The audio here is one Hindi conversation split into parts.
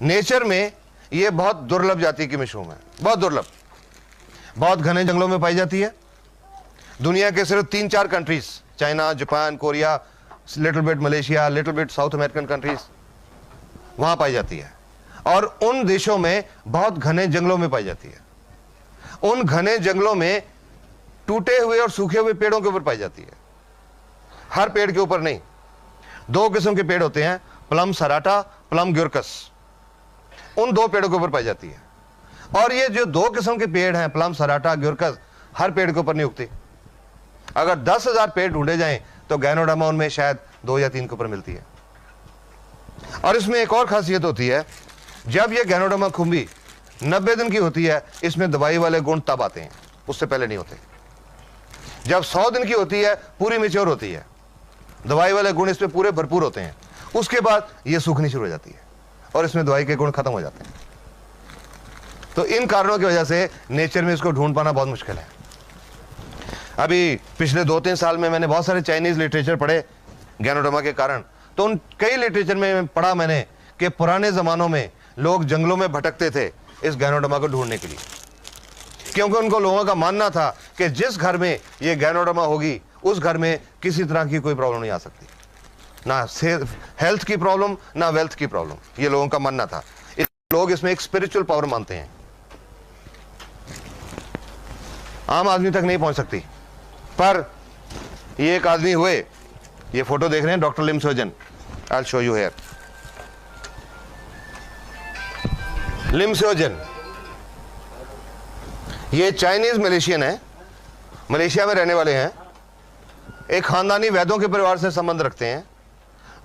नेचर में ये बहुत दुर्लभ जाति की मशरूम है, बहुत दुर्लभ, बहुत घने जंगलों में पाई जाती है। दुनिया के सिर्फ 3-4 countries, China, Japan, Korea, little bit Malaysia, little bit south American countries, वहां पाई जाती है। और उन देशों में बहुत घने जंगलों में पाई जाती है। उन घने जंगलों में टूटे हुए और सूखे हुए पेड़ों के ऊपर पाई जाती है, हर पेड़ के ऊपर नहीं। 2 किस्म के पेड़ होते हैं, प्लम सराटा, प्लम ग्यूरकस, उन 2 पेड़ों के ऊपर पाई जाती है। और ये जो 2 किस्म के पेड़ हैं, प्लम सराटा, ग्यूरकस, हर पेड़ के ऊपर नहीं उगते। अगर 10,000 पेड़ ढूंढे जाएं तो गैनोडर्मा उनमें शायद 2 या 3 के ऊपर मिलती है। और इसमें एक और खासियत होती है, जब यह गैनोडर्मा खुम्बी 90 दिन की होती है, इसमें दवाई वाले गुण तब आते हैं, उससे पहले नहीं होते। जब 100 दिन की होती है, पूरी मैच्योर होती है, दवाई वाले गुण इसमें पूरे भरपूर होते हैं, उसके बाद ये सूखनी शुरू हो जाती है और इसमें दवाई के गुण खत्म हो जाते हैं। तो इन कारणों की वजह से नेचर में इसको ढूंढ पाना बहुत मुश्किल है। अभी पिछले 2-3 साल में मैंने बहुत सारे चाइनीज लिटरेचर पढ़े गैनोडर्मा के कारण। तो उन कई लिटरेचर में पढ़ा मैंने कि पुराने जमानों में लोग जंगलों में भटकते थे इस गैनोडर्मा को ढूंढने के लिए, क्योंकि उनको लोगों का मानना था कि जिस घर में ये गैनोडर्मा होगी उस घर में किसी तरह की कोई प्रॉब्लम नहीं आ सकती, ना हेल्थ की प्रॉब्लम, ना वेल्थ की प्रॉब्लम, ये लोगों का मानना था। लोग इसमें एक स्पिरिचुअल पावर मानते हैं, आम आदमी तक नहीं पहुंच सकती। पर ये एक आदमी हुए, ये फोटो देख रहे हैं, doctor Lim Sojan, I will show you here. Lim Sojan ये चाइनीज मलेशियन है, मलेशिया में रहने वाले हैं, एक खानदानी वैद्यों के परिवार से संबंध रखते हैं।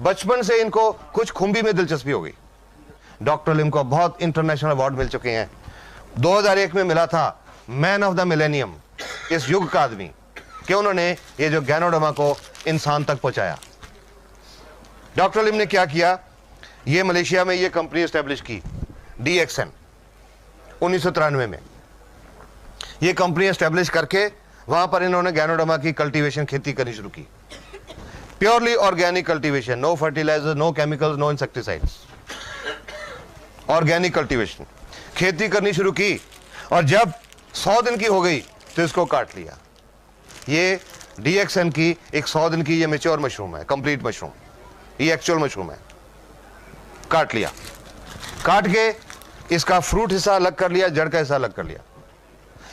बचपन से इनको कुछ खुम्बी में दिलचस्पी हो गई। डॉक्टर लिम को बहुत इंटरनेशनल अवार्ड मिल चुके हैं। 2001 में मिला था मैन ऑफ द मिलेनियम, इस युग का आदमी, कि उन्होंने ये जो गैनोडर्मा को इंसान तक पहुंचाया। डॉक्टर लिम ने क्या किया, ये मलेशिया में ये कंपनी एस्टेब्लिश की, DXN, 1993 में ये कंपनी एस्टेब्लिश करके वहां पर इन्होंने गैनोडर्मा की कल्टीवेशन, खेती करनी शुरू की। Purely organic cultivation, no fertiliser, no chemicals, no insecticides, organic cultivation, खेती करनी शुरू की। और जब 100 दिन की हो गई तो इसको काट लिया। ये DXN की एक 100 दिन की ये मैच्योर मशरूम है, कंप्लीट मशरूम, ये एक्चुअल मशरूम है। काट लिया, काट के इसका फ्रूट हिस्सा अलग कर लिया, जड़ का हिस्सा अलग कर लिया।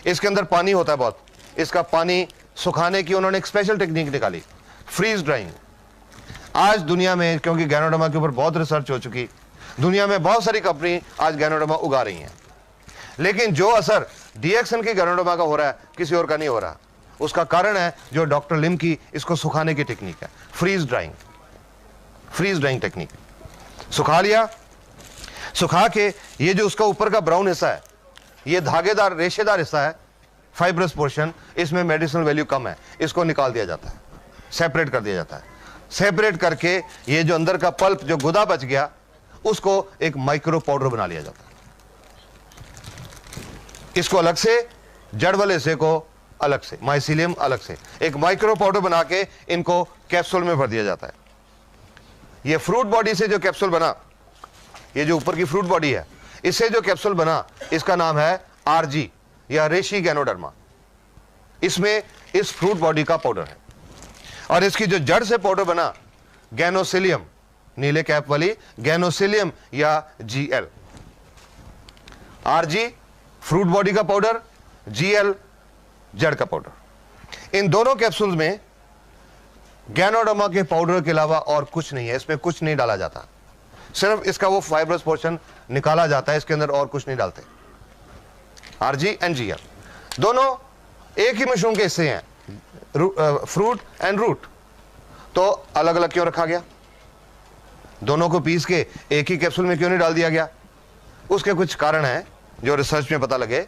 इसके अंदर पानी होता है बहुत, इसका पानी सुखाने की उन्होंने एक स्पेशल टेक्निक निकाली, फ्रीज ड्राइंग। आज दुनिया में, क्योंकि गैनोडर्मा के ऊपर बहुत रिसर्च हो चुकी, दुनिया में बहुत सारी कंपनी आज गैनोडर्मा उगा रही हैं, लेकिन जो असर DXN की गैनोडर्मा का हो रहा है किसी और का नहीं हो रहा। उसका कारण है जो डॉक्टर लिम की इसको सुखाने की टेक्निक है, freeze drying, freeze drying technique. सुखा लिया, सुखा के ये जो उसका ऊपर का ब्राउन हिस्सा है, ये धागेदार रेशेदार हिस्सा है, फाइब्रस पोर्शन, इसमें मेडिसिनल वैल्यू कम है, इसको निकाल दिया जाता है, सेपरेट कर दिया जाता है। सेपरेट करके ये जो अंदर का पल्प, जो गुदा बच गया, उसको एक माइक्रो पाउडर बना लिया जाता है। इसको अलग से, जड़ वाले हिस्से को अलग से, माइसिलियम अलग से, एक माइक्रो पाउडर बना के इनको कैप्सूल में भर दिया जाता है। ये फ्रूट बॉडी से जो कैप्सूल बना, ये जो ऊपर की फ्रूट बॉडी है, इससे जो कैप्सूल बना, इसका नाम है RG या रेशी गैनोडर्मा। इसमें इस फ्रूट बॉडी का पाउडर है। और इसकी जो जड़ से पाउडर बना, गैनोसिलियम, नीले कैप वाली गैनोसिलियम या GL। RG फ्रूट बॉडी का पाउडर, GL जड़ का पाउडर। इन दोनों कैप्सूल्स में गैनोडर्मा के पाउडर के अलावा और कुछ नहीं है, इसमें कुछ नहीं डाला जाता, सिर्फ इसका वो फाइब्रस पोर्शन निकाला जाता है, इसके अंदर और कुछ नहीं डालते। RG एंड GL दोनों एक ही मशरूम के हिस्से हैं, फ्रूट एंड रूट। तो अलग अलग क्यों रखा गया? दोनों को पीस के एक ही कैप्सूल में क्यों नहीं डाल दिया गया? उसके कुछ कारण हैं जो रिसर्च में पता लगे।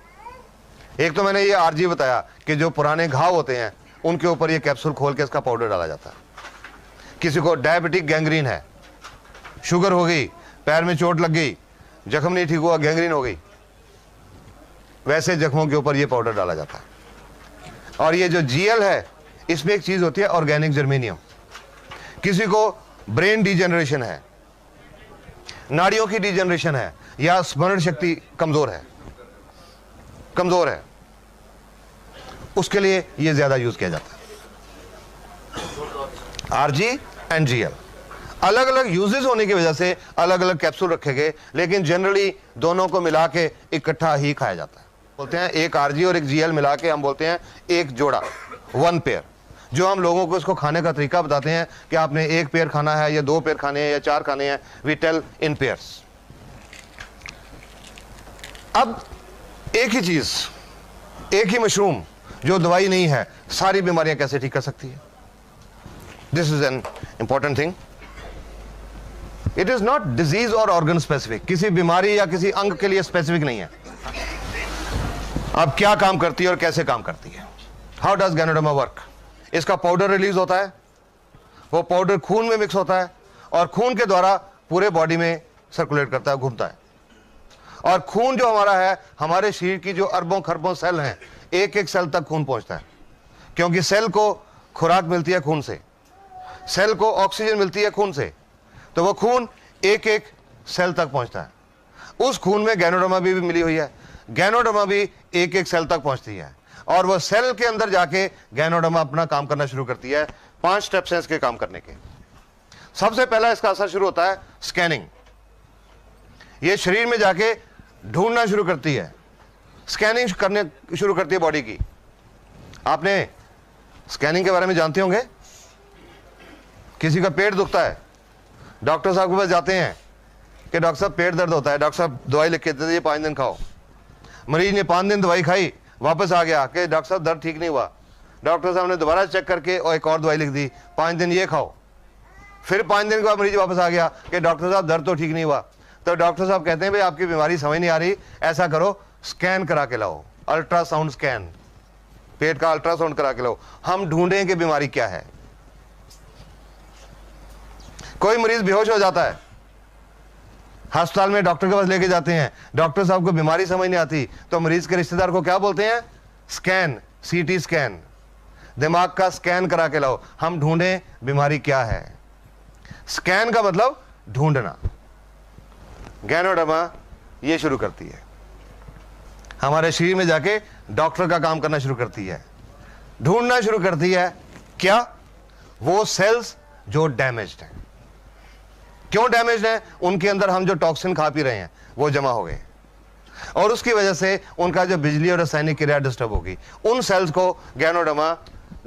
एक तो मैंने ये RG बताया कि जो पुराने घाव होते हैं उनके ऊपर ये कैप्सूल खोल के इसका पाउडर डाला जाता है। किसी को डायबिटिक गैंग्रीन है, शुगर हो गई, पैर में चोट लग गई, जख्म नहीं ठीक हुआ, गैंग्रीन हो गई, वैसे जख्मों के ऊपर ये पाउडर डाला जाता है। और ये जो GL है, इसमें एक चीज होती है ऑर्गेनिक जर्मेनियम। किसी को ब्रेन डिजेनरेशन है, नाड़ियों की डिजनरेशन है या स्मरण शक्ति कमजोर है, उसके लिए यह ज्यादा यूज किया जाता है। आरजी एंड जीएल अलग अलग यूजेस होने की वजह से अलग अलग कैप्सूल रखे गए, लेकिन जनरली दोनों को मिला के इकट्ठा ही खाया जाता है। बोलते हैं एक आरजी और एक जीएल मिला के हम बोलते हैं एक जोड़ा, 1 पेयर। जो हम लोगों को इसको खाने का तरीका बताते हैं कि आपने 1 पेयर खाना है या 2 पेयर खाने हैं या 4 खाने हैं, वी टेल इन पेयर्स। अब एक ही चीज, एक ही मशरूम जो दवाई नहीं है, सारी बीमारियां कैसे ठीक कर सकती है? This is an important thing. It is not disease और ऑर्गन स्पेसिफिक, किसी बीमारी या किसी अंग के लिए स्पेसिफिक नहीं है। अब क्या काम करती है और कैसे काम करती है? How does ganoderma work? इसका पाउडर रिलीज होता है, वो पाउडर खून में मिक्स होता है और खून के द्वारा पूरे बॉडी में सर्कुलेट करता है, घूमता है। और खून जो हमारा है, हमारे शरीर की जो अरबों खरबों सेल हैं, एक एक सेल तक खून पहुंचता है, क्योंकि सेल को खुराक मिलती है खून से, सेल को ऑक्सीजन मिलती है खून से, तो वो खून एक एक सेल तक पहुंचता है। उस खून में गैनोडर्मा भी मिली हुई है, गैनोडर्मा भी एक एक सेल तक पहुंचती है और वो सेल के अंदर जाके गैनोडर्मा अपना काम करना शुरू करती है। 5 स्टेप्स हैं इसके काम करने के। सबसे पहला इसका असर शुरू होता है स्कैनिंग। ये शरीर में जाके ढूंढना शुरू करती है, स्कैनिंग करने शुरू करती है बॉडी की। आपने स्कैनिंग के बारे में जानते होंगे। किसी का पेट दुखता है, डॉक्टर साहब के पास जाते हैं कि डॉक्टर साहब पेट दर्द होता है, डॉक्टर साहब दवाई लिख के देते, ये 5 दिन खाओ। मरीज ने 5 दिन दवाई खाई, वापस आ गया कि डॉक्टर साहब दर्द ठीक नहीं हुआ। डॉक्टर साहब ने दोबारा चेक करके और एक और दवाई लिख दी, 5 दिन ये खाओ। फिर 5 दिन के बाद मरीज वापस आ गया कि डॉक्टर साहब दर्द तो ठीक नहीं हुआ। तो डॉक्टर साहब कहते हैं भाई आपकी बीमारी समझ नहीं आ रही, ऐसा करो स्कैन करा के लाओ, अल्ट्रासाउंड स्कैन, पेट का अल्ट्रासाउंड करा के लाओ, हम ढूंढें कि बीमारी क्या है। कोई मरीज बेहोश हो जाता है, अस्पताल में डॉक्टर के पास लेके जाते हैं, डॉक्टर साहब को बीमारी समझ नहीं आती, तो मरीज के रिश्तेदार को क्या बोलते हैं? स्कैन, सीटी स्कैन, दिमाग का स्कैन करा के लाओ, हम ढूंढें बीमारी क्या है। स्कैन का मतलब ढूंढना। गैनोडर्मा ये शुरू करती है, हमारे शरीर में जाके डॉक्टर का काम करना शुरू करती है, ढूंढना शुरू करती है क्या? वो सेल्स जो डैमेज्ड हैं। क्यों डैमेज्ड है? उनके अंदर हम जो टॉक्सिन खा पी रहे हैं वो जमा हो गए और उसकी वजह से उनका जो बिजली और रासायनिक क्रिया डिस्टर्ब होगी। उन सेल्स को गैनोडर्मा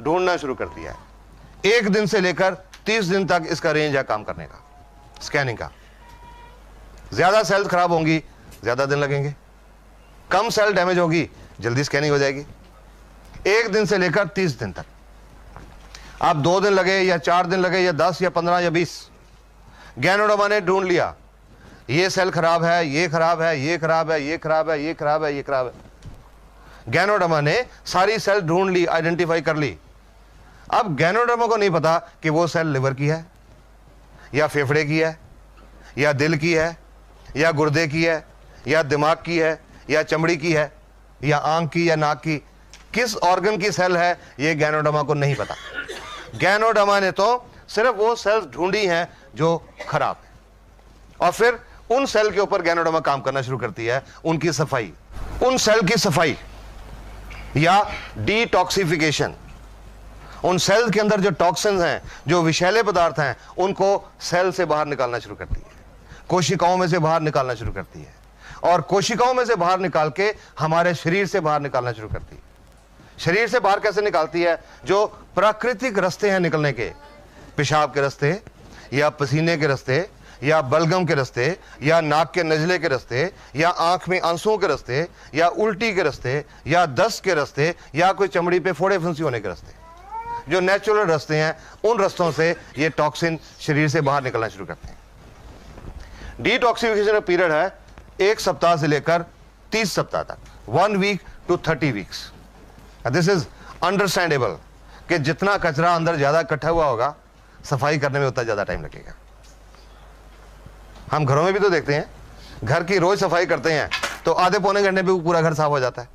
ढूंढना शुरू कर दिया है। 1 दिन से लेकर 30 दिन तक इसका रेंज है काम करने का, स्कैनिंग का। ज्यादा सेल्स खराब होंगी, ज्यादा दिन लगेंगे, कम सेल डैमेज होगी, जल्दी स्कैनिंग हो जाएगी। 1 दिन से लेकर 30 दिन तक। आप 2 दिन लगे या 4 दिन लगे या 10 या 15 या 20, गैनोडर्मा ने ढूंढ लिया ये सेल खराब है, ये खराब है, ये खराब है, ये खराब है, ये खराब है, ये खराब है। गैनोडर्मा ने सारी सेल ढूंढ ली, आइडेंटिफाई कर ली। अब गैनोडर्मा को नहीं पता कि वो सेल लिवर की है या फेफड़े की है या दिल की है या गुर्दे की है या दिमाग की है या चमड़ी की है या आंख की या नाक की, किस ऑर्गन की सेल है ये गैनोडर्मा को नहीं पता। गैनोडर्मा ने तो सिर्फ वो सेल्स ढूंढी हैं जो खराब है और फिर उन सेल के ऊपर गैनोडर्मा काम करना शुरू करती है, उनकी सफाई, उन सेल की सफाई या डिटॉक्सिफिकेशन। उन सेल के अंदर जो टॉक्सिन्स हैं, जो विषैले पदार्थ हैं, उनको सेल से बाहर निकालना शुरू करती है, कोशिकाओं में से बाहर निकालना शुरू करती है और कोशिकाओं में से बाहर निकाल के हमारे शरीर से बाहर निकालना शुरू करती है। शरीर से बाहर कैसे निकालती है? जो प्राकृतिक रास्ते हैं निकलने के, पेशाब के रास्ते या पसीने के रास्ते या बलगम के रास्ते या नाक के नजले के रास्ते या आंख में आंसुओं के रास्ते या उल्टी के रास्ते या दस्त के रास्ते या कोई चमड़ी पे फोड़े फुंसी होने के रास्ते, जो नेचुरल रास्ते हैं, उन रास्तों से ये टॉक्सिन शरीर से बाहर निकलना शुरू करते हैं। डिटॉक्सिफिकेशन पीरियड है 1 सप्ताह से लेकर 30 सप्ताह तक, 1 week to 30 weeks. This is understandable कि जितना कचरा अंदर ज्यादा इकट्ठा हुआ होगा, सफाई करने में उतना ज्यादा टाइम लगेगा। हम घरों में भी तो देखते हैं, घर की रोज सफाई करते हैं तो आधे पौने घंटे में पूरा घर साफ हो जाता है।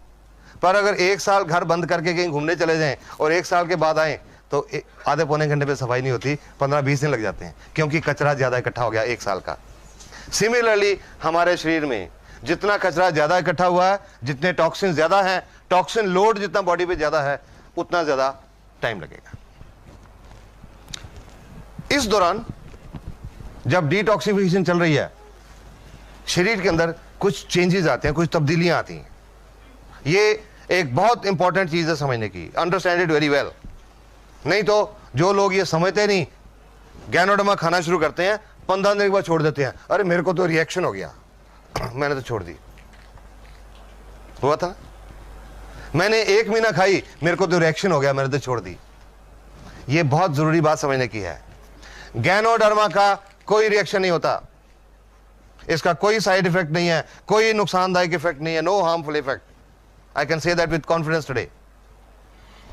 पर अगर 1 साल घर बंद करके कहीं घूमने चले जाएं और 1 साल के बाद आए तो आधे पौने घंटे में सफाई नहीं होती, 15-20 दिन लग जाते हैं, क्योंकि कचरा ज्यादा इकट्ठा हो गया 1 साल का। सिमिलरली हमारे शरीर में जितना कचरा ज्यादा इकट्ठा हुआ है, जितने टॉक्सिन ज्यादा हैं, टॉक्सिन लोड जितना बॉडी पे ज्यादा है, उतना ज्यादा टाइम लगेगा। इस दौरान जब डिटॉक्सिफिकेशन चल रही है, शरीर के अंदर कुछ चेंजेस आते हैं, कुछ तब्दीलियां आती हैं। ये एक बहुत इंपॉर्टेंट चीज है समझने की, अंडरस्टैंड इट वेरी वेल। नहीं तो जो लोग ये समझते नहीं, गैनोडर्मा खाना शुरू करते हैं, 15 दिन के बाद छोड़ देते हैं। अरे मेरे को तो रिएक्शन हो गया, मैंने तो छोड़ दी। हुआ था, मैंने 1 महीना खाई, मेरे को तो रिएक्शन हो गया, मैंने तो छोड़ दी। ये बहुत जरूरी बात समझने की है। गैनोडर्मा का कोई रिएक्शन नहीं होता, इसका कोई साइड इफेक्ट नहीं है, कोई नुकसानदायक इफेक्ट नहीं है, no harmful effect. I can say that with confidence today.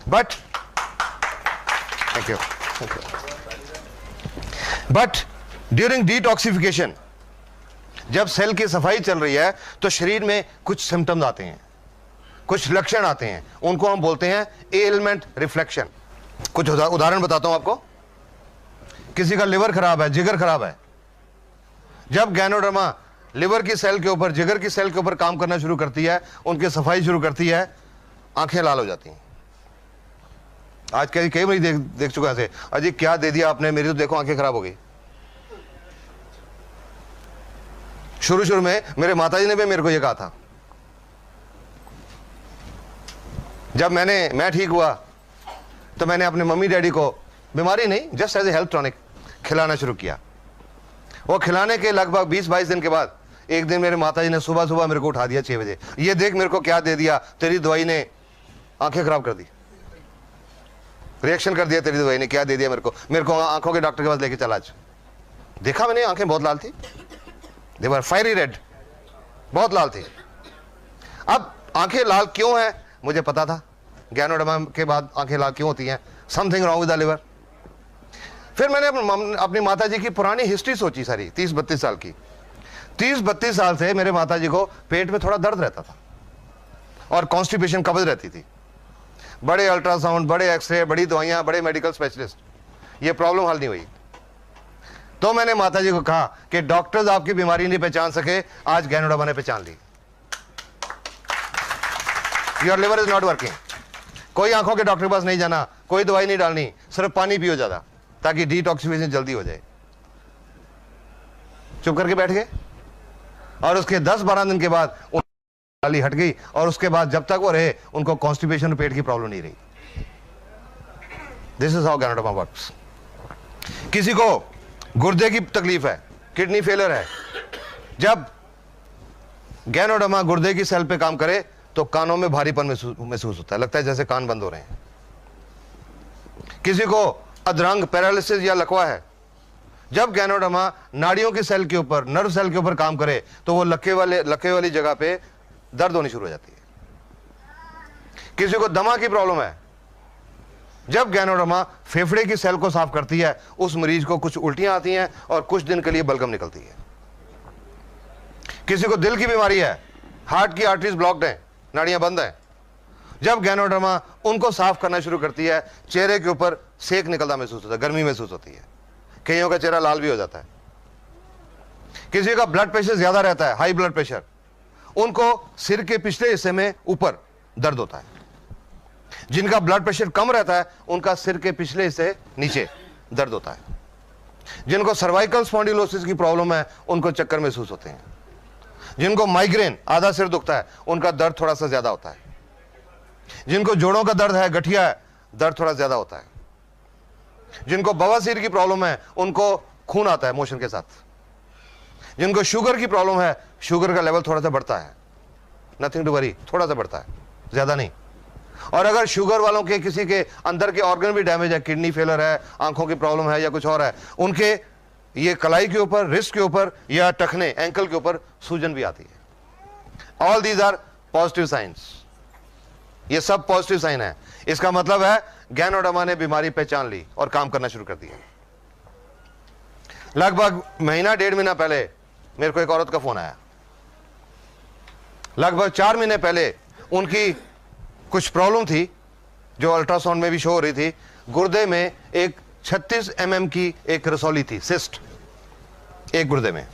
But thank you. But during detoxification, जब सेल की सफाई चल रही है, तो शरीर में कुछ सिम्टम्स आते हैं, कुछ लक्षण आते हैं, उनको हम बोलते हैं एलिमेंट रिफ्लेक्शन। कुछ उदाहरण बताता हूं आपको। किसी का लिवर खराब है, जिगर खराब है, जब गैनोडर्मा लिवर की सेल के ऊपर, जिगर की सेल के ऊपर काम करना शुरू करती है, उनकी सफाई शुरू करती है, आंखें लाल हो जाती हैं। आज कई बार देख चुका है, अजी क्या दे दिया आपने, मेरी तो देखो आंखें खराब हो गई। शुरू में मेरे माताजी ने भी मेरे को यह कहा था। जब मैं ठीक हुआ तो मैंने अपने मम्मी डैडी को, बीमारी नहीं, just as a health tonic खिलाना शुरू किया। वो खिलाने के लगभग 20-22 दिन के बाद एक दिन मेरे माताजी ने सुबह मेरे को उठा दिया 6 बजे। ये देख मेरे को क्या दे दिया, तेरी दवाई ने आंखें खराब कर दी, रिएक्शन कर दिया, तेरी दवाई ने क्या दे दिया मेरे को आंखों के डॉक्टर के पास लेके चला। आज देखा मैंने, आंखें बहुत लाल थी, दे वर फायरी रेड, बहुत लाल थी। अब आंखें लाल क्यों है मुझे पता था, गैनोडर्मा के बाद आंखें लाल क्यों होती हैं, something wrong with the liver. फिर मैंने अपनी माताजी की पुरानी हिस्ट्री सोची सारी, 30-32 साल की। 30-32 साल से मेरे माताजी को पेट में थोड़ा दर्द रहता था और कॉन्स्टिपेशन, कब्ज रहती थी। बड़े अल्ट्रासाउंड, बड़े एक्सरे, बड़ी दवाइयां, बड़े मेडिकल स्पेशलिस्ट, ये प्रॉब्लम हल नहीं हुई। तो मैंने माताजी को कहा कि डॉक्टर्स आपकी बीमारी नहीं पहचान सके, आज गैनोडर्मा ने पहचान ली। Your liver is not working. कोई आंखों के डॉक्टर के पास नहीं जाना, कोई दवाई नहीं डालनी, सिर्फ पानी पियो ज्यादा, ताकि डिटॉक्सिफिकेशन जल्दी हो जाए। चुप करके बैठ गए और उसके 10-12 दिन के बाद लाली हट गई, और उसके बाद जब तक वो रहे उनको कॉन्स्टिपेशन, पेट की प्रॉब्लम नहीं रही। This is how ganoderma works. किसी को गुर्दे की तकलीफ है, किडनी फेलियर है, जब गैनोडर्मा गुर्दे की सेल पे काम करे तो कानों में भारीपन महसूस होता है, लगता है जैसे कान बंद हो रहे हैं। किसी को अधरंग, पैरालिसिस या लकवा है, जब गैनोडर्मा नाड़ियों की सेल के ऊपर, नर्व सेल के ऊपर काम करे तो वो लक्के वाली जगह पे दर्द होनी शुरू हो जाती है। किसी को दमा की प्रॉब्लम है, जब गैनोडर्मा फेफड़े की सेल को साफ करती है, उस मरीज को कुछ उल्टियां आती हैं और कुछ दिन के लिए बलगम निकलती है। किसी को दिल की बीमारी है, हार्ट की आर्टरीज ब्लॉक्ड हैं, नाड़ियां बंद हैं, जब गैनोडर्मा उनको साफ करना शुरू करती है, चेहरे के ऊपर सेक निकलता महसूस होता है, गर्मी महसूस होती है, कईयों का चेहरा लाल भी हो जाता है। किसी का ब्लड प्रेशर ज्यादा रहता है, हाई ब्लड प्रेशर, उनको सिर के पिछले हिस्से में ऊपर दर्द होता है। जिनका ब्लड प्रेशर कम रहता है, उनका सिर के पिछले हिस्से नीचे दर्द होता है। जिनको सर्वाइकल स्पॉन्डिलोसिस की प्रॉब्लम है, उनको चक्कर महसूस होते हैं। जिनको माइग्रेन, आधा सिर दुखता है, उनका दर्द थोड़ा सा ज्यादा होता है। जिनको जोड़ों का दर्द है, गठिया है, दर्द थोड़ा ज्यादा होता है। जिनको बवासीर की प्रॉब्लम है, उनको खून आता है मोशन के साथ। जिनको शुगर की प्रॉब्लम है, शुगर का लेवल थोड़ा सा बढ़ता है, नथिंग टू वरी, थोड़ा सा बढ़ता है, ज्यादा नहीं। और अगर शुगर वालों के किसी के अंदर के ऑर्गन भी डैमेज है, किडनी फेलियर है, आंखों की प्रॉब्लम है या कुछ और है, उनके ये कलाई के ऊपर, रिस्ट के ऊपर या टखने, एंकल के ऊपर सूजन भी आती है। All these are positive science. ये सब पॉजिटिव साइन है। इसका मतलब है गैनोडर्मा ने बीमारी पहचान ली और काम करना शुरू कर दिया। लगभग महीना 1.5 महीना पहले मेरे को एक औरत का फोन आया। लगभग 4 महीने पहले उनकी कुछ प्रॉब्लम थी जो अल्ट्रासाउंड में भी शो हो रही थी। गुर्दे में एक 36 mm की एक रसौली थी, सिस्ट, एक गुर्दे में।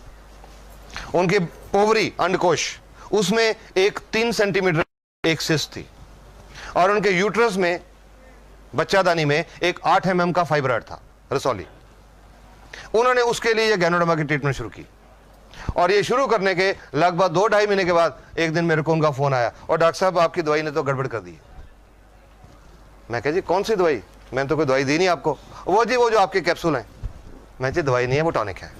उनकी ओवरी अंडकोश उसमें एक 3 सेंटीमीटर एक सिस्ट थी और उनके यूट्रस में बच्चादानी में एक 8 mm का फाइब्रॉइड था रसौली। उन्होंने उसके लिए गैनोडर्मा की ट्रीटमेंट शुरू की और ये शुरू करने के लगभग 2-2.5 महीने के बाद एक दिन मेरे को उनका फोन आया और डॉक्टर साहब आपकी दवाई ने तो गड़बड़ कर दी। मैं कहा जी कौन सी दवाई? मैंने तो कोई दवाई दी नहीं आपको। वो जी वो जो आपके कैप्सूल हैं। मैं जी दवाई नहीं है वो टॉनिक है।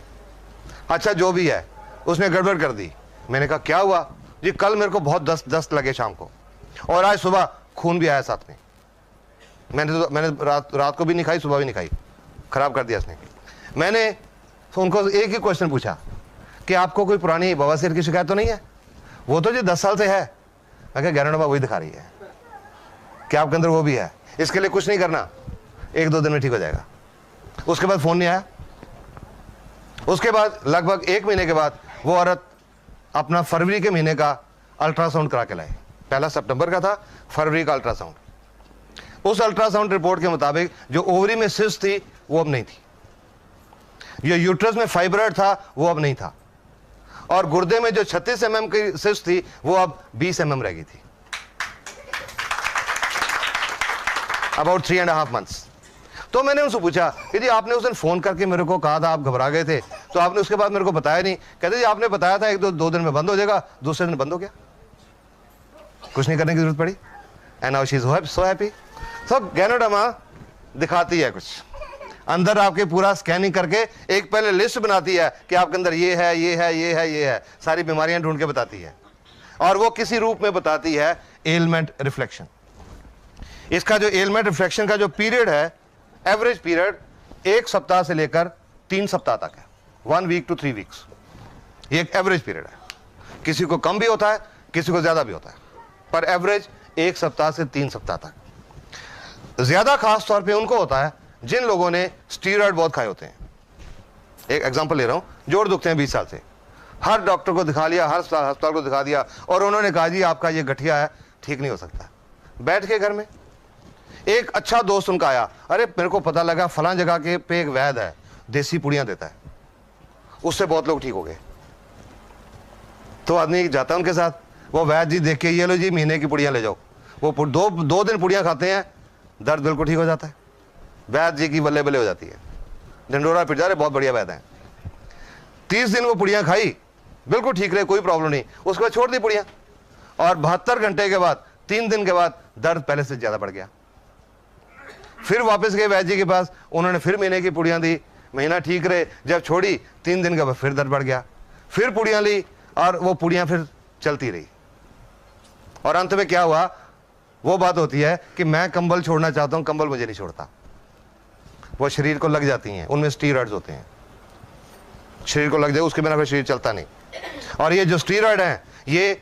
अच्छा जो भी है उसने गड़बड़ कर दी। मैंने कहा क्या हुआ? जी कल मेरे को बहुत दस्त लगे शाम को और आज सुबह खून भी आया साथ में। मैंने रात को भी नहीं खाई, सुबह भी नहीं खाई, खराब कर दिया इसने। मैंने तो उनको एक ही क्वेश्चन पूछा कि आपको कोई पुरानी बवासीर की शिकायत तो नहीं है? वो तो जी 10 साल से है। मैं कहा गैनोडर्मा वही दिखा रही है कि आपके अंदर वो भी है, इसके लिए कुछ नहीं करना, 1-2 दिन में ठीक हो जाएगा। उसके बाद फोन नहीं आया। उसके बाद लगभग 1 महीने के बाद वो औरत अपना फरवरी के महीने का अल्ट्रासाउंड करा के लाई। पहला सितंबर का था, फरवरी का अल्ट्रासाउंड। उस अल्ट्रासाउंड रिपोर्ट के मुताबिक जो ओवरी में सिस्ट थी वो अब नहीं थी, जो यूट्रस में फाइब्रॉइड था वो अब नहीं था, और गुर्दे में जो 36 mm की सिस्ट थी वो अब 20 mm रह गई थी। About 3.5 months। तो मैंने उनसे पूछा कि जी आपने उस दिन फोन करके मेरे को कहा था आप घबरा गए थे, तो आपने उसके बाद मेरे को बताया नहीं। कहते जी आपने बताया था 1-2 दिन में बंद हो जाएगा, दूसरे दिन बंद हो गया, कुछ नहीं करने की जरूरत पड़ी। And now she is so happy. So ganoderma दिखाती है कुछ अंदर, आपके पूरा स्कैनिंग करके एक पहले लिस्ट बनाती है कि आपके अंदर ये है, ये है, ये है, ये है, सारी बीमारियां ढूंढ के बताती है और वो किसी रूप में बताती है एलमेंट रिफ्लेक्शन। इसका जो एलमेंट रिफ्लेक्शन का जो पीरियड है, एवरेज पीरियड 1 सप्ताह से लेकर 3 सप्ताह तक है, 1 week to 3 weeks। ये एक एवरेज पीरियड है। किसी को कम भी होता है, किसी को ज्यादा भी होता है, पर एवरेज 1 सप्ताह से 3 सप्ताह तक। ज्यादा खास तौर पे उनको होता है जिन लोगों ने स्टीरॉयड बहुत खाए होते हैं। एक एग्जांपल ले रहा हूं, जोड़ दुखते हैं 20 साल से, हर डॉक्टर को दिखा लिया, हर अस्पताल को दिखा दिया और उन्होंने कहा जी आपका ये गठिया है, ठीक नहीं हो सकता। बैठ के घर में एक अच्छा दोस्त उनका आया, अरे मेरे को पता लगा फलां जगह के पे एक वैद्य है, देसी पुड़ियां देता है, उससे बहुत लोग ठीक हो गए। तो आदमी जाता है उनके साथ, वो वैद्य जी देख के ये लो जी महीने की पुड़ियां ले जाओ, वो 2 दिन पुड़ियां खाते हैं, दर्द बिल्कुल ठीक हो जाता है। वैद्य जी की बल्ले बल्ले हो जाती है, ढंडोरा पिट जा रहे, बहुत बढ़िया वैद्य है। 30 दिन वो पुड़ियां खाई, बिल्कुल ठीक रहे, कोई प्रॉब्लम नहीं। उसके बाद छोड़ दी पुड़ियां और 72 घंटे के बाद 3 दिन के बाद दर्द पहले से ज्यादा बढ़ गया। फिर वापस गए वैद्य जी के पास, उन्होंने फिर महीने की पुड़ियां दी, महीना ठीक रहे। जब छोड़ी 3 दिन के बाद फिर दर्द बढ़ गया, फिर पुड़ियां ली और वो पुड़ियां फिर चलती रही। और अंत में क्या हुआ, वो बात होती है कि मैं कंबल छोड़ना चाहता हूं, कंबल मुझे नहीं छोड़ता, वो शरीर को लग जाती हैं, उनमें स्टीरॉयड्स होते हैं, शरीर को लग जाए उसके बिना फिर शरीर चलता नहीं। और ये जो स्टीरॉयड हैं ये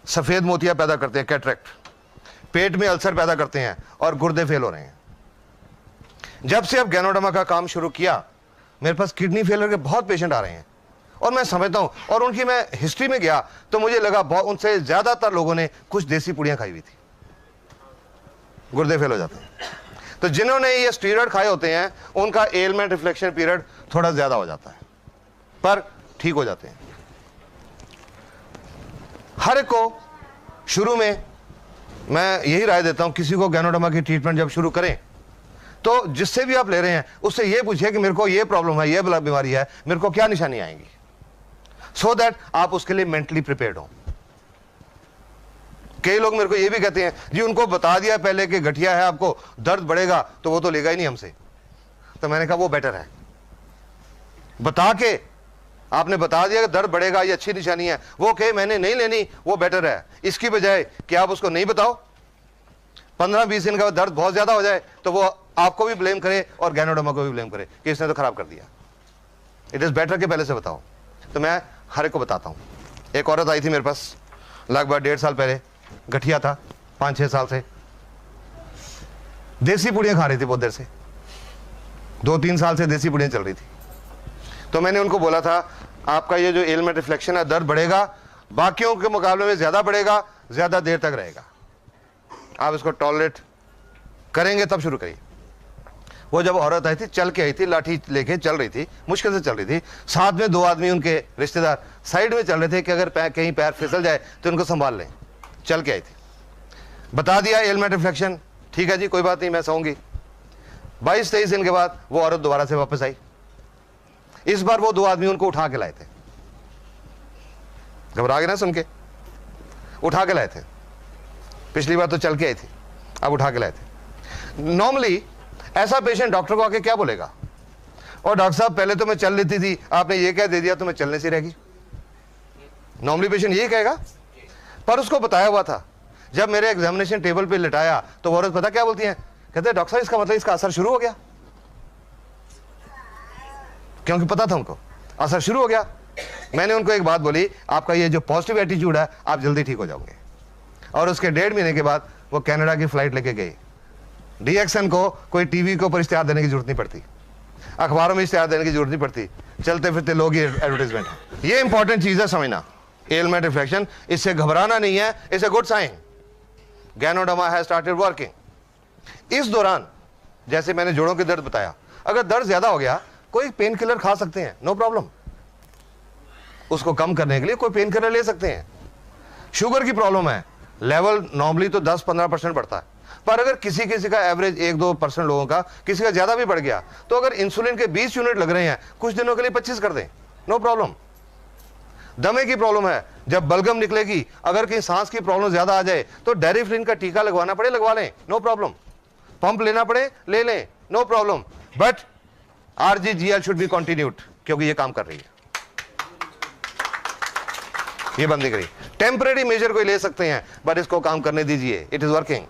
सफेद मोतियां पैदा करते हैं, कैटरेक्ट, पेट में अल्सर पैदा करते हैं और गुर्दे फेल हो रहे हैं। जब से अब गैनोडर्मा का काम शुरू किया, मेरे पास किडनी फेलियर के बहुत पेशेंट आ रहे हैं और मैं समझता हूं, और उनकी मैं हिस्ट्री में गया तो मुझे लगा उनसे ज्यादातर लोगों ने कुछ देसी पुड़ियां खाई हुई थी, गुर्दे फेल हो जाते हैं। तो जिन्होंने ये स्टीरॉयड खाए होते हैं उनका एलमेंट रिफ्लेक्शन पीरियड थोड़ा ज्यादा हो जाता है, पर ठीक हो जाते हैं। हर एक को शुरू में मैं यही राय देता हूं, किसी को गैनोडर्मा की ट्रीटमेंट जब शुरू करें तो जिससे भी आप ले रहे हैं उससे ये पूछिए कि मेरे को ये प्रॉब्लम है, ये बीमारी है, मेरे को क्या निशानी आएंगी, सो दैट आप उसके लिए मेंटली प्रिपेयर्ड हो। कई लोग मेरे को ये भी कहते हैं जी उनको बता दिया पहले कि गठिया है, आपको दर्द बढ़ेगा, तो वो तो लेगा ही नहीं हमसे। तो मैंने कहा वो बेटर है, बता के आपने बता दिया कि दर्द बढ़ेगा, ये अच्छी निशानी है, वो कहे मैंने नहीं लेनी, वो बेटर है, इसकी बजाय कि आप उसको नहीं बताओ, 15-20 दिन का दर्द बहुत ज्यादा हो जाए तो वो आपको भी ब्लेम करे और गैनोडर्मा को भी ब्लेम करे कि इसने तो खराब कर दिया। इट इज बेटर कि पहले से बताओ। तो मैं हर एक को बताता हूं। एक औरत आई थी मेरे पास लगभग 1.5 साल पहले, गठिया था 5-6 साल से, देसी पुड़ियां खा रही थी बहुत देर से, 2-3 साल से देसी पुड़ियां चल रही थी। तो मैंने उनको बोला था आपका ये जो एलमेंट रिफ्लेक्शन है, दर्द बढ़ेगा, बाकियों के मुकाबले में ज्यादा बढ़ेगा, ज्यादा देर तक रहेगा, आप इसको टॉलरेट करेंगे तब शुरू करिए। वो जब औरत आई थी, चल के आई थी, लाठी लेके चल रही थी, मुश्किल से चल रही थी, साथ में 2 आदमी उनके रिश्तेदार साइड में चल रहे थे कि अगर कहीं पैर फिसल जाए तो उनको संभाल लें। चल के आई थी, बता दिया एलमेट रिफ्लेक्शन, ठीक है जी कोई बात नहीं मैं सोऊंगी। 22-23 दिन के बाद वो औरत दोबारा से वापस आई। इस बार वो 2 आदमी उनको उठा के लाए थे, घबरा गए ना सुन के, उठा के लाए थे। पिछली बार तो चल के आई थी, अब उठा के लाए थे। नॉर्मली ऐसा पेशेंट डॉक्टर को आके क्या बोलेगा, और डॉक्टर साहब पहले तो मैं चल लेती थी, आपने ये कह दे दिया तो मैं चलने से रहेगी। नॉर्मली पेशेंट ये कहेगा, पर उसको बताया हुआ था। जब मेरे एग्जामिनेशन टेबल पे लिटाया तो वो औरत पता क्या बोलती है, कहते हैं डॉक्टर साहब इसका मतलब इसका असर शुरू हो गया, क्योंकि पता था उनको असर शुरू हो गया। मैंने उनको एक बात बोली, आपका ये जो पॉजिटिव एटीट्यूड है आप जल्दी ठीक हो जाओगे। और उसके 1.5 महीने के बाद वो कनाडा की फ्लाइट लेके गई। डीएक्सन को कोई टीवी के ऊपर इश्तिहार देने की जरूरत नहीं पड़ती, अखबारों में इश्तिहार देने की जरूरत नहीं पड़ती, चलते फिरते लोग ही एडवर्टाइजमेंट है। ये इंपॉर्टेंट चीज है समझना, एलमेट रिफ्लेक्शन, इससे घबराना नहीं है, it's a good sign. Ganoderma has started working. इस दौरान जैसे मैंने जोड़ों के दर्द बताया, अगर दर्द ज्यादा हो गया कोई पेन किलर खा सकते हैं, नो प्रॉब्लम। उसको कम करने के लिए कोई पेन किलर ले सकते हैं। शुगर की प्रॉब्लम है, लेवल नॉर्मली तो 10-15% बढ़ता है, पर अगर किसी किसी का एवरेज 1-2% लोगों का, किसी का ज्यादा भी बढ़ गया, तो अगर इंसुलिन के 20 यूनिट लग रहे हैं, कुछ दिनों के लिए 25 कर दें, नो प्रॉब्लम। दमे की प्रॉब्लम है, जब बलगम निकलेगी, अगर कहीं सांस की प्रॉब्लम ज्यादा आ जाए तो डेरिफ्लिन का टीका लगवाना पड़े लगवा लें, नो प्रॉब्लम। पंप लेना पड़े ले लें, no problem. But RGGL should be continued, क्योंकि ये काम कर रही है, ये बंद नहीं करी। टेम्परेरी मेजर कोई ले सकते हैं, बट इसको काम करने दीजिए, इट इज वर्किंग।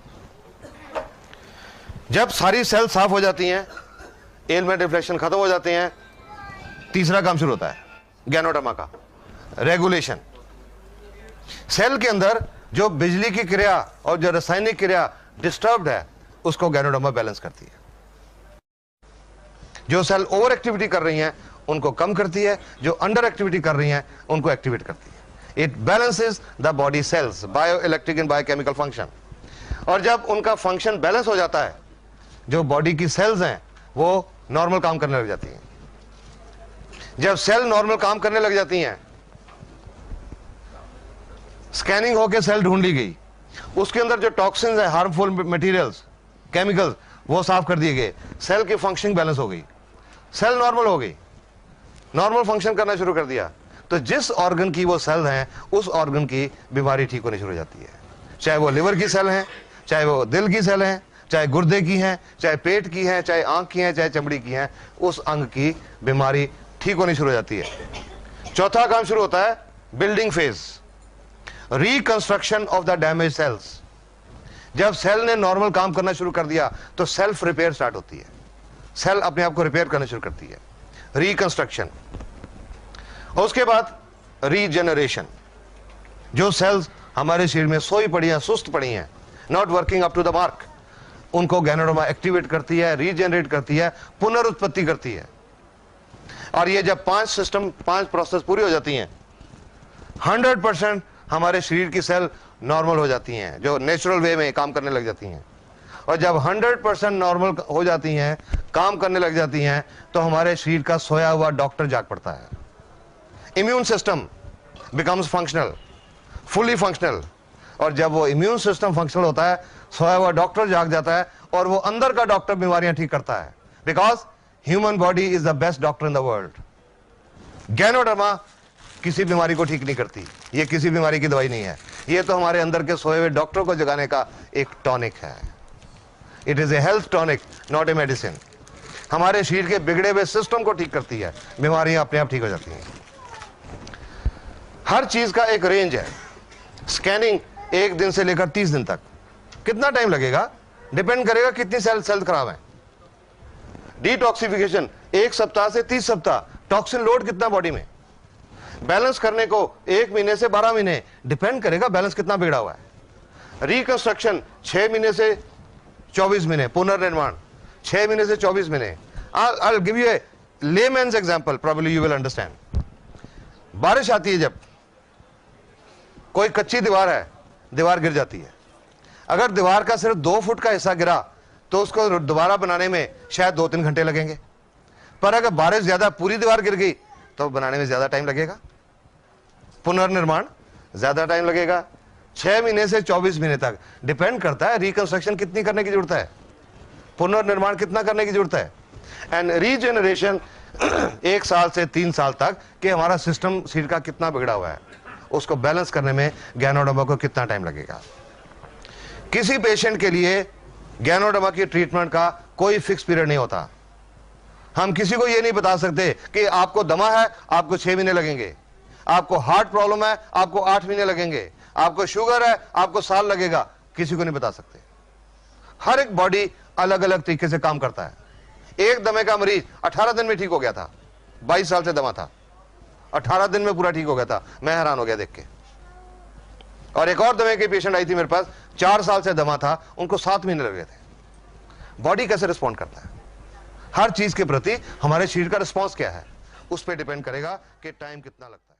जब सारी सेल साफ हो जाती हैं, एलमेट रिफ्लेक्शन खत्म हो जाते हैं, तीसरा काम शुरू होता है गैनोडर्मा का, रेगुलेशन। सेल के अंदर जो बिजली की क्रिया और जो रासायनिक क्रिया डिस्टर्ब्ड है, उसको गैनोडर्मा बैलेंस करती है। जो सेल ओवर एक्टिविटी कर रही हैं उनको कम करती है, जो अंडर एक्टिविटी कर रही हैं उनको एक्टिवेट करती है। It balances the body cells, bio electric and biochemical function. और जब उनका फंक्शन बैलेंस हो जाता है, जो बॉडी की सेल्स हैं वो नॉर्मल काम करने लग जाती हैं। जब सेल नॉर्मल काम करने लग जाती हैं, स्कैनिंग होकर सेल ढूंढ ली गई, उसके अंदर जो टॉक्सिन्स है, हार्मफुल मटेरियल्स, केमिकल्स, वो साफ कर दिए गए, सेल की फंक्शनिंग बैलेंस हो गई, सेल नॉर्मल हो गई, नॉर्मल फंक्शन करना शुरू कर दिया, तो जिस ऑर्गन की वो सेल हैं उस ऑर्गन की बीमारी ठीक होनी शुरू हो जाती है। चाहे वो लिवर की सेल हैं, चाहे वो दिल की सेल हैं, चाहे गुर्दे की हैं, चाहे पेट की हैं, चाहे आंख की हैं, चाहे चमड़ी की हैं, उस अंग की बीमारी ठीक होनी शुरू हो जाती है। चौथा काम शुरू होता है building phase, reconstruction of the damage cells. जब सेल ने नॉर्मल काम करना शुरू कर दिया तो सेल्फ रिपेयर स्टार्ट होती है, सेल अपने आप को रिपेयर करना शुरू करती है, रिकंस्ट्रक्शन। और उसके बाद रीजेनरेशन। जो सेल्स हमारे शरीर में सोई पड़ी हैं, सुस्त पड़ी हैं, not working up to the mark, उनको गैनोडर्मा एक्टिवेट करती है, रीजेनरेट करती है, पुनरुत्पत्ति करती है। और ये जब 5 प्रोसेस पूरी हो जाती हैं, 100% हमारे शरीर की सेल नॉर्मल हो जाती हैं, जो नेचुरल वे में काम करने लग जाती हैं। और जब 100% नॉर्मल हो जाती हैं, काम करने लग जाती हैं, तो हमारे शरीर का सोया हुआ डॉक्टर जाग पड़ता है। Immune system becomes functional, fully functional. और जब वो इम्यून सिस्टम फंक्शनल होता है, सोया हुआ डॉक्टर जाग जाता है, और वो अंदर का डॉक्टर बीमारियां ठीक करता है। Because human body is the best doctor in the world. Ganoderma किसी बीमारी को ठीक नहीं करती, ये किसी बीमारी की दवाई नहीं है, ये तो हमारे अंदर के सोए हुए डॉक्टर को जगाने का एक टॉनिक है। It is a health tonic, not a medicine. हमारे शरीर के बिगड़े हुए सिस्टम को ठीक करती है, बीमारियां अपने आप ठीक हो जाती हैं। हर चीज का एक रेंज है। स्कैनिंग 1 दिन से लेकर 30 दिन तक, कितना टाइम लगेगा डिपेंड करेगा कितनी सेल खराब है। डिटॉक्सिफिकेशन 1 सप्ताह से 30 सप्ताह, टॉक्सिन लोड कितना बॉडी में, बैलेंस करने को 1 महीने से 12 महीने, डिपेंड करेगा बैलेंस कितना बिगड़ा हुआ है। रिकंस्ट्रक्शन 6 महीने से 24 महीने, पुनर्निर्माण 6 महीने से 24 महीने। I'll give you a layman's example, probably you will understand. बारिश आती है, जब कोई कच्ची दीवार है, दीवार गिर जाती है। अगर दीवार का सिर्फ 2 फुट का हिस्सा गिरा तो उसको दोबारा बनाने में शायद 2-3 घंटे लगेंगे। पर अगर बारिश ज्यादा पूरी दीवार गिर गई तो बनाने में ज्यादा टाइम लगेगा, पुनर्निर्माण ज्यादा टाइम लगेगा, 6 महीने से 24 महीने तक। डिपेंड करता है रिकंस्ट्रक्शन कितनी करने की जरूरत है, पुनर्निर्माण कितना करने की जरूरत है, एंड रीजनरेशन 1 साल से 3 साल तक कि हमारा सिस्टम सीट का कितना बिगड़ा हुआ है, उसको बैलेंस करने में गैनोडर्मा को कितना टाइम लगेगा। किसी पेशेंट के लिए गैनोडर्मा की ट्रीटमेंट का कोई फिक्स पीरियड नहीं होता। हम किसी को यह नहीं बता सकते कि आपको दमा है आपको 6 महीने लगेंगे, आपको हार्ट प्रॉब्लम है आपको 8 महीने लगेंगे, आपको शुगर है आपको साल लगेगा, किसी को नहीं बता सकते। हर एक बॉडी अलग अलग तरीके से काम करता है। एक दमे का मरीज 18 दिन में ठीक हो गया था, 22 साल से दमा था, 18 दिन में पूरा ठीक हो गया था, मैं हैरान हो गया देख के। और एक और दमे की पेशेंट आई थी मेरे पास, 4 साल से दमा था, उनको 7 महीने लगे थे। बॉडी कैसे रिस्पॉन्ड करता है, हर चीज के प्रति हमारे शरीर का रिस्पॉन्स क्या है, उस पर डिपेंड करेगा कि टाइम कितना लगता है।